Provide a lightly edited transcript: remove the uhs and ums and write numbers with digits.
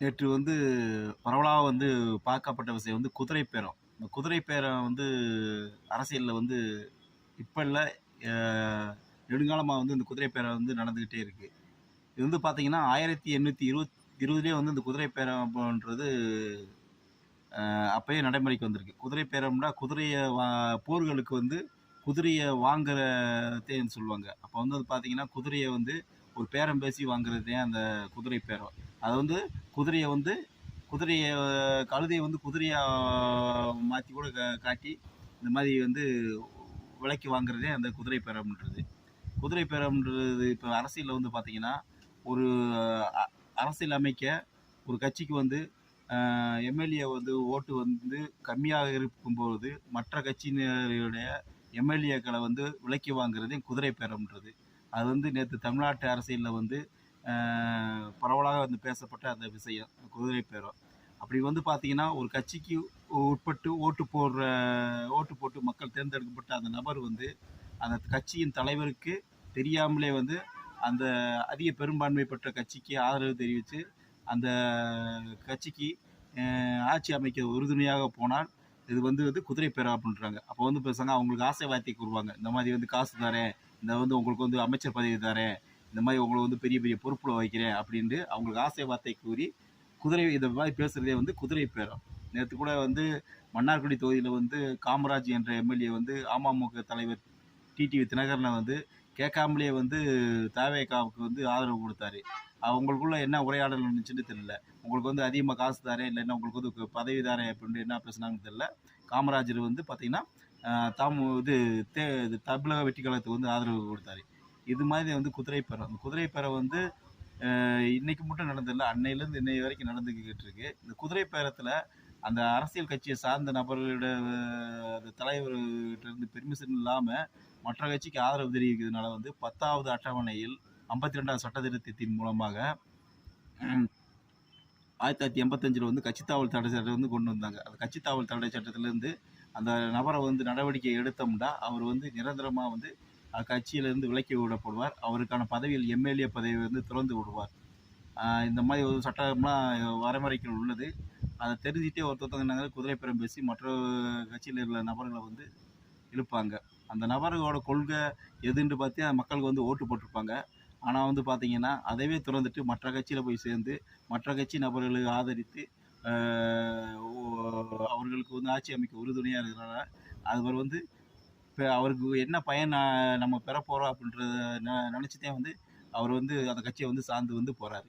நேற்று வந்து பரவலா வந்து பார்க்கப்பட்ட விஷயம் வந்து குதிரை பேரம். இந்த குதிரை பேரம் வந்து அரசியல்ல வந்து இப்ப இல்ல, அ நெடுங்காலமா வந்து இந்த குதிரை பேரம் வந்து நடந்துகிட்டே இருக்கு. இது வந்து பார்த்தீங்கன்னா, 1820லயே வந்து இந்த குதிரை பேரம்ன்றது அப்பயே நடைமுறைக்கு வந்திருக்கு. குதிரை பேரம்னா குதிரைய போர்களுக்கு வந்து குதிரைய வாங்குறதேன்னு சொல்லுவாங்க. அப்ப வந்து அது பார்த்தீங்கன்னா, குதிரைய வந்து ஒரு பேரம் பேசி வாங்குறது தான் அந்த குதிரை பேரம். அது வந்து குதிரைய வந்து குதிரைய கழுதைய வந்து குதிரையா மாத்தி கூட காட்டி, இந்த மாரி வந்து விலைக்கு வாங்குறதே அந்த குதிரை பேரம்ன்றது. குதிரை பேரம்ன்றது இப்ப அரசியல்ல வந்து பார்த்தீங்கன்னா, ஒரு அ அரசியல் அமைக்க ஒரு கட்சிக்கு வந்து எம்எல்ஏ வந்து ஓட்டு வந்து கம்மியாக இருக்கும்போது, மற்ற கட்சியினருடைய எம்எல்ஏக்கள வந்து விலைக்கு வாங்குறதே குதிரை பேரம்ன்றது. அது வந்து நேத்து தமிழ்நாட்டு அரசியல்ல வந்து அ பரவலாக வந்து பேசப்பட்ட அந்த விஷயம், குதிரை பேரம். அப்படி வந்து பார்த்தீங்கன்னா, ஒரு கட்சிக்கு உட்பட்டு ஓட்டு போட்டு மக்கள் தேர்ந்தெடுக்கப்பட்ட அந்த நபர் வந்து, அந்த கட்சியின் தலைவருக்கு தெரியாமலே வந்து, அந்த அதிக பெரும்பான்மை பெற்ற கட்சிக்கு ஆதரவு தெரிவித்து, அந்த கட்சிக்கு ஆட்சி அமைக்க உறுதுணையாக போனால், இது வந்து குதிரை பேரம் அப்படின்றாங்க. அப்போ வந்து பேசுவாங்க, அவங்களுக்கு ஆசை வார்த்தை கூறுவாங்க. இந்த மாதிரி வந்து காசு தரேன், இந்த வந்து உங்களுக்கு வந்து அமைச்சர் பதவி தரேன், இந்த மாதிரி உங்கள வந்து பெரிய பெரிய பொறுப்புல வைக்கிறேன் அப்படின்ட்டு அவங்களுக்கு ஆசை வார்த்தை கூறி, இந்த மாதிரி பேசுறதே வந்து குதிரை பேரம். நேத்து கூட வந்து மன்னார்குடி தொகுதியில வந்து காமராஜ் என்ற எம்எல்ஏ வந்து அமமுக தலைவர் டிடிவி தினகரன வந்து கேட்காமலே வந்து தவேகாவுக்கு வந்து ஆதரவு குடுத்தாரு. அவங்களுக்குள்ள என்ன உரையாடல் நடந்துச்சுன்னு தெரியல. உங்களுக்கு வந்து அதிகமா காசு தரேன், இல்லன்னா உங்களுக்கு வந்து பதவி தரேன் அப்படின்னு என்ன பேசுனாங்கன்னு தெரியல. காமராஜர் வந்து பார்த்தீங்கன்னா, அ தாமு இது இது தமிழக வெற்றி கழகத்துக்கு வந்து ஆதரவு குடுத்தாரு. இது மாதிரி வந்து குதிரை பேரம். இந்த குதிரை பேரம் வந்து இன்னைக்கு மட்டும் நடந்ததில்ல. அன்னையிலேருந்து இன்னைய வரைக்கும் நடந்துக்கிட்டு இருக்கு. இந்த குதிரை பேரத்தில அந்த அரசியல் கட்சியை சார்ந்த நபர்களிட அந்த தலைவர்கிட்ட இருந்து பெர்மிஷன் இல்லாம மற்ற கட்சிக்கு ஆதரவு தெரிவிக்கிறதுனால வந்து 10வது அட்டவணையில் 52வது சட்ட திருத்தத்தின் மூலமாக 1985ல வந்து கட்சித்தாவல் தடை சட்டம் வந்து கொண்டு வந்தாங்க. அந்த கட்சித்தாவல் தடை சட்டத்திலேருந்து அந்த நபரை வந்து நடவடிக்கை எடுத்தோம்னா, அவர் வந்து நிரந்தரமா வந்து கட்சியிலிருந்து விலக்கி விடப்படுவார். அவருக்கான பதவியில் எம்எல்ஏ பதவி வந்து துறந்து விடுவார். இந்த மாதிரி ஒரு சட்டம்லாம் வரைமுறைகள் உள்ளது. அதை தெரிஞ்சுட்டே ஒருத்தவங்க என்னங்க குதிரை பேரம் பேசி மற்ற கட்சியில் உள்ள நபர்களை வந்து இழுப்பாங்க. அந்த நபரோட கொள்கை எதுன்னு பார்த்து மக்களுக்கு வந்து ஓட்டு போட்டிருப்பாங்க. ஆனா வந்து பார்த்தீங்கன்னா, அதவே துறந்துட்டு மற்ற கட்சியில போய் சேர்ந்து, மற்ற கட்சி நபர்களை ஆதரித்து, அ ஒ அவர்களுக்கு வந்து ஆட்சி அமைக்க உறுதுணையா இருக்கிறனால, அவர் வந்து இப்ப அவருக்கு என்ன பயன் நம்ம பெறப்போறோம் அப்படின்றத நெனச்சுதான் வந்து அவர் வந்து அந்த கட்சிய வந்து சார்ந்து வந்து போறாரு.